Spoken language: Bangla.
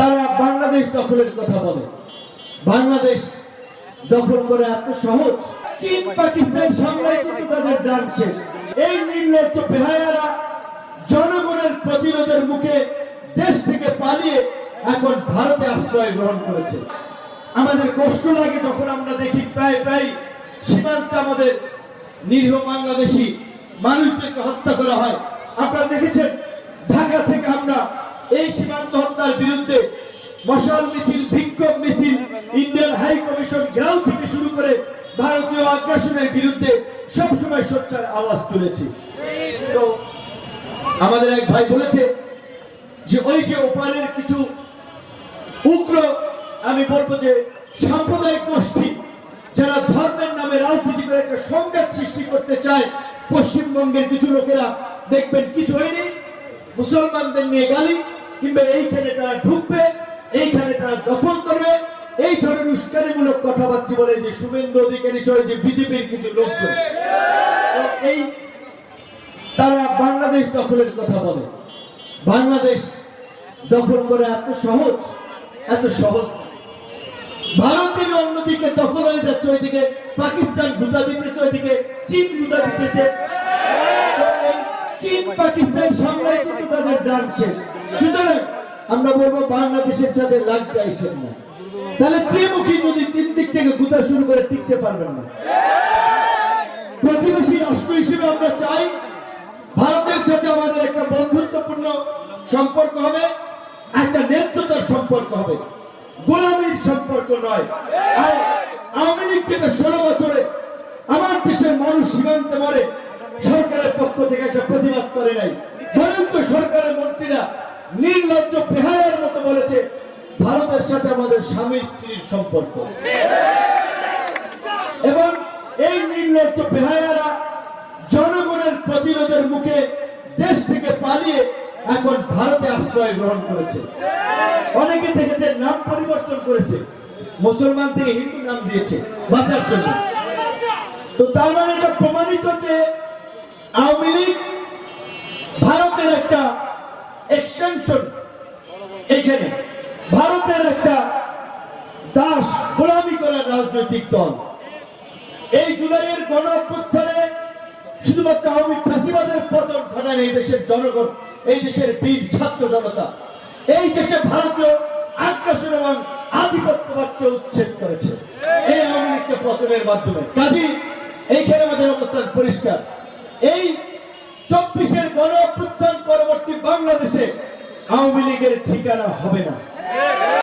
তারা বাংলাদেশ দখলের কথা বলে। বাংলাদেশ দখল করে এত সহজ? চীন পাকিস্তান সামলাইতে তো তাদের জানছে। এই নির্লজ্জ বেহায়ারা জনগণের প্রতিরোধের মুখে দেশ থেকে পালিয়ে এখন ভারতে আশ্রয় গ্রহণ করেছে। আমাদের কষ্ট লাগে যখন আমরা দেখি প্রায় সীমান্তে আমাদের নিরীহ বাংলাদেশি মানুষদেরকে হত্যা করা হয়। আপনারা দেখেছেন ঢাকা থেকে আমরা এই সীমান্ত হত্যার বিরুদ্ধে মশাল মিছিল, বিক্ষোভ মিছিল, ইন্ডিয়ান হাই কমিশন ঘেরাও থেকে শুরু করে ভারতীয় আগ্রাসনের বিরুদ্ধে সবসময় সোচ্চার আওয়াজ তুলেছি। তো আমাদের এক ভাই বলেছে যে ওই যে ওপারের কিছু উগ্র, আমি বলবো যে সাম্প্রদায়িক গোষ্ঠী যারা ধর্মের নামে রাজনীতি করে একটা সংঘাত সৃষ্টি করতে চায়, পশ্চিমবঙ্গের কিছু লোকেরা দেখবেন কিছু হয়নি, মুসলমানদের নিয়ে গালি, কিংবা এইখানে তারা ঢুকবে, এইখানে তারা দখল করবে, এই ধরনের উস্কানিমূলক কথাবার্তা বলে যে শুভেন্দু অধিকারী সহ যে বিজেপির কিছু লোকজন, এই তারা বাংলাদেশ দখলের কথা বলে। বাংলাদেশ দখল করে এত সহজ? ভারতের অন্যদিকে দখল হয়ে যাচ্ছে, ওইদিকে পাকিস্তান গুতা দিতেছে, ওইদিকে চীন গুতা দিতেছে। চীন পাকিস্তান সামলাইতে তো তাদের জানছে। সুতরাং আমরা বলবো বাংলাদেশের সাথে লাগতে আসেন না, তাহলে ত্রিমুখী যদি তিন দিক থেকে গুতা শুরু করে টিকতে পারবেন না। প্রতিবেশী রাষ্ট্র হিসেবে আমরা চাই ভারতের সাথে আমাদের একটা বন্ধুত্বপূর্ণ সম্পর্ক হবে, একটা নেতৃত্বের সম্পর্ক হবে, গোলামীর সম্পর্ক নয়। আর আওয়ামী লীগ যেটা 16 বছরে আমার দেশের মানুষ সীমান্তে মরে সরকারের পক্ষ থেকে একটা প্রতিবাদ করে নাই, বরঞ্চ সরকারের মন্ত্রীরা নির্লজ্জ বেহায়ার মতো বলেছে ভারতের সাথে আমাদের স্বামী স্ত্রীর সম্পর্ক। এবং এই নির্লজ্জ বেহায়ারা জনগণের প্রতিরোধের মুখে দেশ থেকে পালিয়ে এখন ভারতে আশ্রয় গ্রহণ করেছে। অনেকে দেখেছে নাম পরিবর্তন করেছে, মুসলমান থেকে হিন্দু নাম দিয়েছে বাঁচার জন্য। তো তার মানে এটা প্রমাণিত যে আওয়ামী লীগ ভারতের একটা এক্সটেনশন, এখানে ভারতের একটা দাস গোলামি করার রাজনৈতিক দল। এই জুলাইয়ের গণ অভ্যুত্থানে শুধুমাত্র আওয়ামী ফ্যাসিবাদের পতন ঘটান এই দেশের জনগণ, এই দেশের বীর ছাত্র জনতা, এই দেশে ভারতীয় আগ্রাসন এবং আধিপত্যবাদকে উচ্ছেদ করেছে এই আওয়ামী লীগকে পতনের মাধ্যমে। কাজী এইখানে আমাদের অবস্থান পরিষ্কার। এই 24-এর গণ অভ্যুত্থান পরবর্তী বাংলাদেশে আওয়ামী লীগের ঠিকানা হবে না।